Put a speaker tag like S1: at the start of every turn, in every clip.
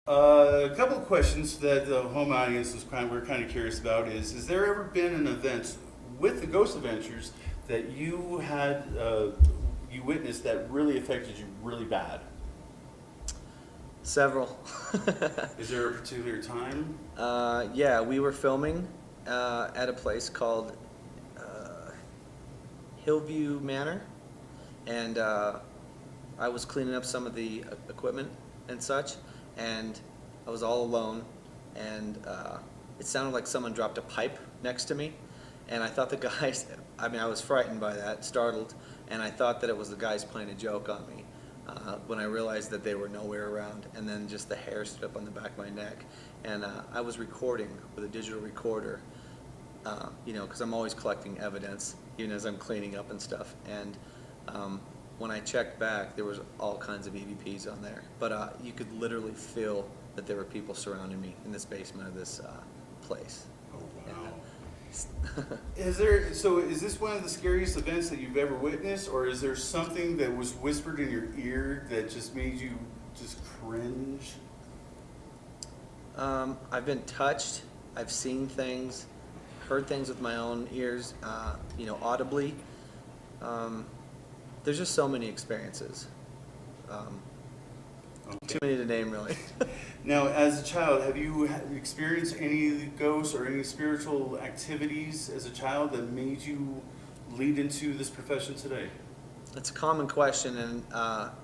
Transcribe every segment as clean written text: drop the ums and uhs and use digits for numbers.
S1: A couple of questions that the home audience we're kind of curious about is there ever been an event with the Ghost Adventures that you had you witnessed that really affected you really bad?
S2: Several.
S1: Is there a particular time?
S2: Yeah, we were filming at a place called Hillview Manor, and I was cleaning up some of the equipment and such, and I was all alone, and it sounded like someone dropped a pipe next to me, and I thought the guys, I mean, I was frightened by that, startled, and I thought that it was the guys playing a joke on me. When I realized that they were nowhere around, and then just the hair stood up on the back of my neck, and I was recording with a digital recorder, you know, because I'm always collecting evidence, even as I'm cleaning up and stuff, and when I checked back, there was all kinds of EVPs on there, but you could literally feel that there were people surrounding me in this basement of this place.
S1: Oh, wow. Is this one of the scariest events that you've ever witnessed, or is there something that was whispered in your ear that just made you just cringe?
S2: I've been touched, I've seen things, heard things with my own ears, you know, audibly. There's just so many experiences.
S1: Okay.
S2: Too many to name, really.
S1: Now, as a child, have you experienced any ghosts or any spiritual activities as a child that made you lead into this profession today?
S2: It's a common question, and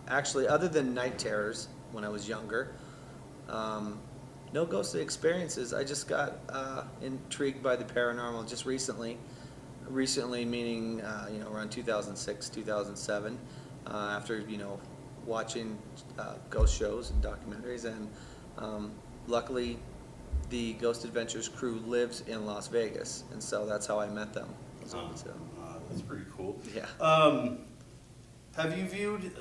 S2: actually, other than night terrors when I was younger, no ghostly experiences. I just got intrigued by the paranormal just recently. Recently meaning, you know, around 2006, 2007, after, you know, watching ghost shows and documentaries, and luckily the Ghost Adventures crew lives in Las Vegas, and so that's how I met them.
S1: That's pretty cool.
S2: Yeah.
S1: Have you viewed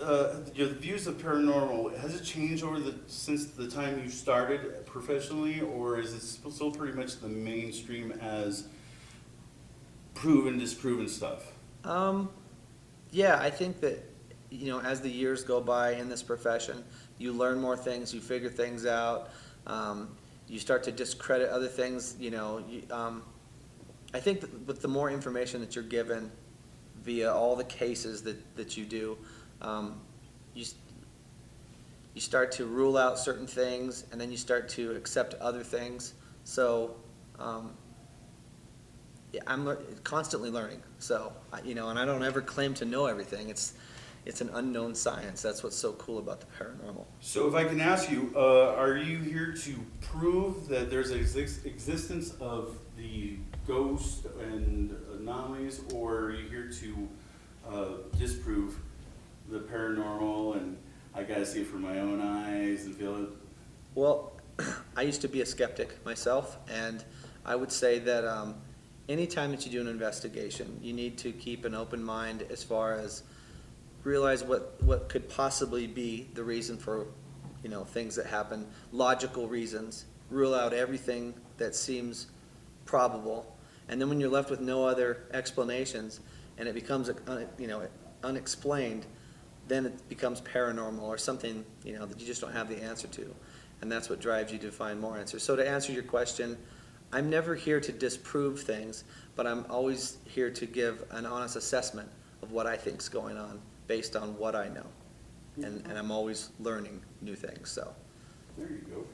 S1: your views of paranormal? Has it changed since the time you started professionally, or is it still pretty much the mainstream as proven, disproven stuff?
S2: Yeah, I think that, you know, as the years go by in this profession, you learn more things, you figure things out, you start to discredit other things, you know. I think that with the more information that you're given via all the cases that you do, you start to rule out certain things, and then you start to accept other things. So yeah, I'm constantly learning. So, you know, and I don't ever claim to know everything. It's an unknown science. That's what's so cool about the paranormal.
S1: So if I can ask you, are you here to prove that there's an existence of the ghost and anomalies, or are you here to disprove the paranormal and I gotta see it for my own eyes and feel it?
S2: Well, I used to be a skeptic myself, and I would say that anytime that you do an investigation, you need to keep an open mind as far as realize what could possibly be the reason for, you know, things that happen, logical reasons, rule out everything that seems probable, and then when you're left with no other explanations and it becomes, you know, unexplained, then it becomes paranormal or something, you know, that you just don't have the answer to, and that's what drives you to find more answers. So to answer your question, I'm never here to disprove things, but I'm always here to give an honest assessment of what I think's going on based on what I know, and I'm always learning new things. So
S1: there you go.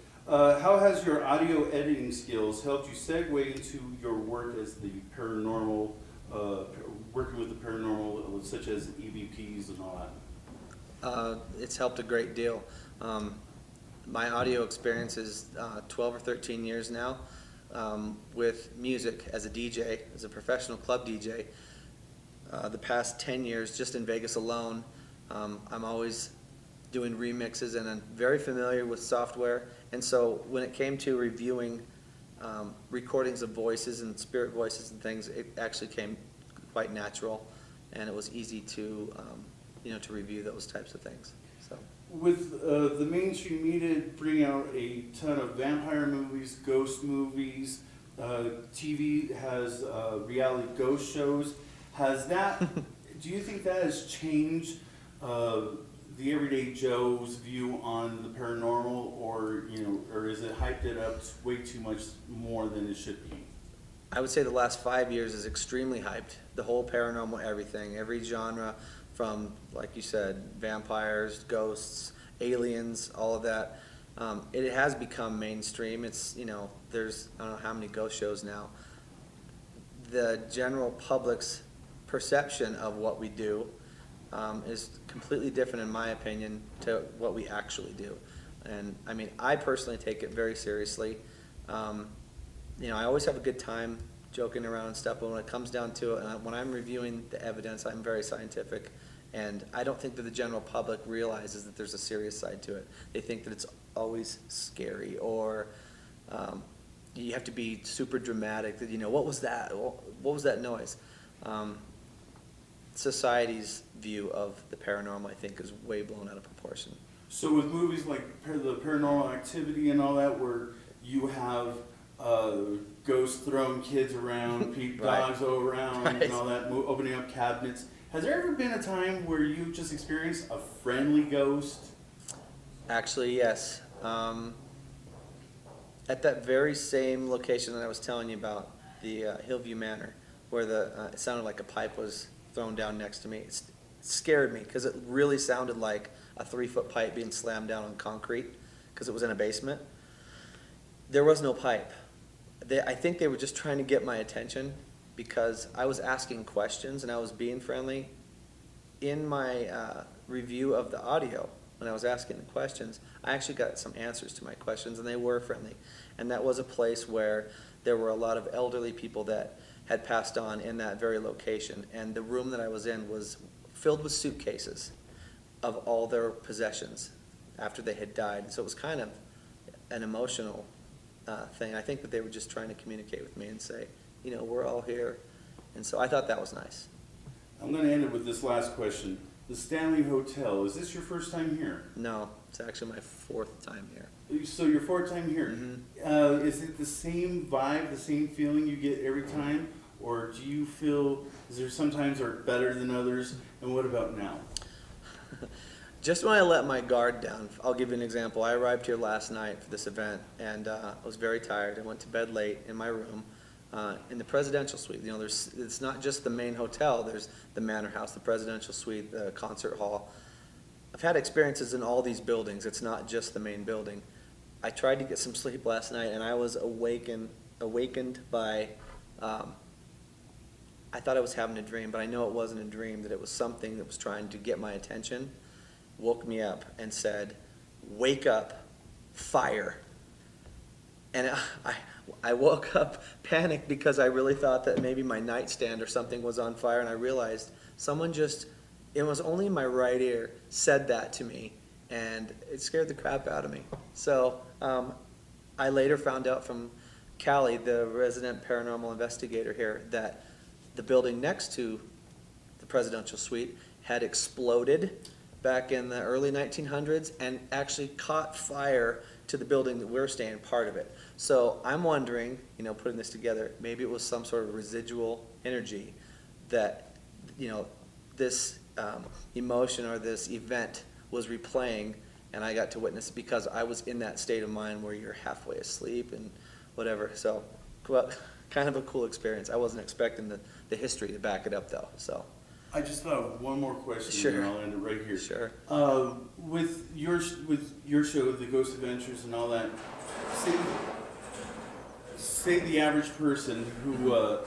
S1: How has your audio editing skills helped you segue into your work as the paranormal, working with the paranormal, such as EVPs and all that?
S2: It's helped a great deal. My audio experience is 12 or 13 years now. With music as a DJ, as a professional club DJ. The past 10 years, just in Vegas alone, I'm always doing remixes, and I'm very familiar with software. And so when it came to reviewing recordings of voices and spirit voices and things, it actually came quite natural, and it was easy to, you know, to review those types of things. So.
S1: With the mainstream media bringing out a ton of vampire movies, ghost movies, TV has reality ghost shows. Has that? Do you think that has changed the everyday Joe's view on the paranormal, or, you know, is it hyped it up way too much more than it should be?
S2: I would say the last 5 years is extremely hyped. The whole paranormal everything, every genre from, like you said, vampires, ghosts, aliens, all of that. It has become mainstream. It's, you know, there's, I don't know how many ghost shows now. The general public's perception of what we do is completely different, in my opinion, to what we actually do. And I mean, I personally take it very seriously. You know, I always have a good time joking around and stuff, but when it comes down to it, when I'm reviewing the evidence, I'm very scientific. And I don't think that the general public realizes that there's a serious side to it. They think that it's always scary, or you have to be super dramatic, that, you know, what was that? What was that noise? Society's view of the paranormal, I think, is way blown out of proportion.
S1: So with movies like the Paranormal Activity and all that, where you have ghosts throwing kids around, dogs around, and all that, opening up cabinets, has there ever been a time where you just experienced a friendly ghost? Actually,
S2: yes. At that very same location that I was telling you about, the Hillview Manor, where it sounded like a pipe was thrown down next to me. It scared me because it really sounded like a 3-foot pipe being slammed down on concrete, because it was in a basement. There was no pipe. I think they were just trying to get my attention because I was asking questions and I was being friendly. In my review of the audio, when I was asking the questions, I actually got some answers to my questions, and they were friendly. And that was a place where there were a lot of elderly people that had passed on in that very location. And the room that I was in was filled with suitcases of all their possessions after they had died. So it was kind of an emotional thing. I think that they were just trying to communicate with me and say, you know, we're all here. And so I thought that was nice.
S1: I'm going to end it with this last question. The Stanley Hotel, is this your first time here?
S2: No, it's actually my 4th time here.
S1: So your 4th time here.
S2: Mm-hmm.
S1: Is it the same vibe, the same feeling you get every time? Or do you feel, is there sometimes are better than others? And what about now?
S2: Just when I let my guard down, I'll give you an example. I arrived here last night for this event, and I was very tired. I went to bed late in my room in the presidential suite. You know, it's not just the main hotel. There's the manor house, the presidential suite, the concert hall. I've had experiences in all these buildings. It's not just the main building. I tried to get some sleep last night, and I was awakened by, I thought I was having a dream, but I know it wasn't a dream, that it was something that was trying to get my attention, woke me up and said, "Wake up, fire." And I woke up panicked because I really thought that maybe my nightstand or something was on fire, and I realized someone just, it was only in my right ear, said that to me, and it scared the crap out of me. So I later found out from Callie, the resident paranormal investigator here, that the building next to the presidential suite had exploded back in the early 1900s and actually caught fire to the building that we're staying, part of it. So I'm wondering, you know, putting this together, maybe it was some sort of residual energy that, you know, this emotion or this event was replaying, and I got to witness it because I was in that state of mind where you're halfway asleep and whatever. So, well, kind of a cool experience. I wasn't expecting the history to back it up, though. So
S1: I just thought of one more question,
S2: Sure.
S1: and I'll end it right here.
S2: Sure.
S1: With your show, The Ghost Adventures and all that, say the average person who,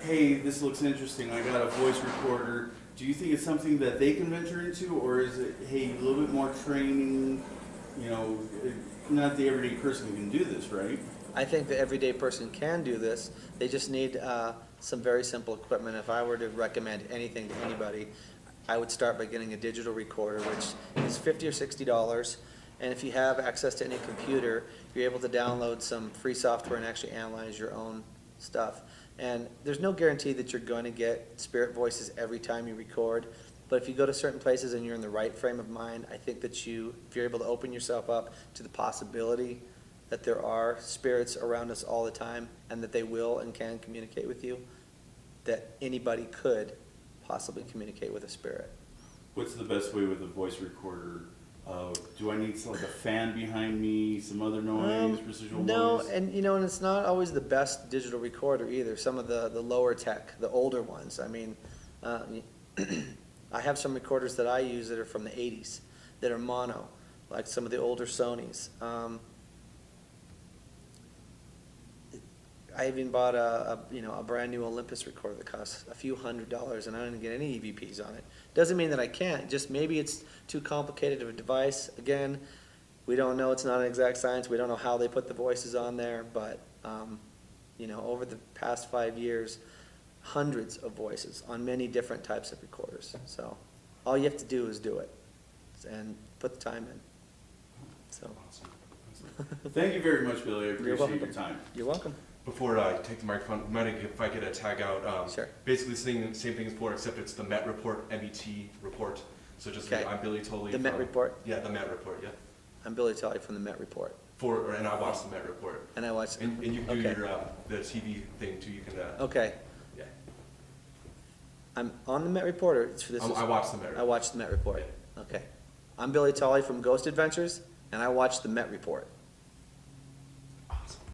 S1: hey, this looks interesting, I got a voice recorder, do you think it's something that they can venture into, or is it, hey, a little bit more training, you know, not the everyday person can do this, right?
S2: I think the everyday person can do this. They just need some very simple equipment. If I were to recommend anything to anybody, I would start by getting a digital recorder, which is $50 or $60. And if you have access to any computer, you're able to download some free software and actually analyze your own stuff. And there's no guarantee that you're going to get spirit voices every time you record. But if you go to certain places and you're in the right frame of mind, I think that if you're able to open yourself up to the possibility that there are spirits around us all the time and that they will and can communicate with you, that anybody could possibly communicate with a spirit.
S1: What's the best way with a voice recorder Do I need like a fan behind me, some other noise, residual
S2: No,
S1: noise?
S2: and and it's not always the best digital recorder either. Some of the lower tech, the older ones. I mean, I have some recorders that I use that are from the '80s that are mono, like some of the older Sonys. I even bought a brand new Olympus recorder that costs a few $100s, and I didn't get any EVPs on it. Doesn't mean that I can't. Just maybe it's too complicated of a device. Again, we don't know. It's not an exact science. We don't know how they put the voices on there, but over the past 5 years, hundreds of voices on many different types of recorders. So all you have to do is do it and put the time in. So
S1: Awesome. Thank you very much, Billy. I appreciate
S2: welcome.
S1: your time.
S2: You're welcome.
S3: Before I take the microphone, mind if I get a tag out?
S2: Sure.
S3: Basically, same thing as before, except it's the Met Report, MET report. So just
S2: Okay.
S3: I'm Billy Tolley.
S2: The Met Report?
S3: Yeah, the Met Report. Yeah.
S2: I'm Billy Tolley from the Met Report.
S3: And I watch the Met Report.
S2: And I watch.
S3: And you can do
S2: Okay.
S3: your the TV thing too. You can.
S2: Okay.
S3: Yeah.
S2: I'm on the Met Report, or it's for this?
S3: I watch the Met
S2: I
S3: Report.
S2: watch the Met Report. Okay. I'm Billy Tolley from Ghost Adventures, and I watch the Met Report.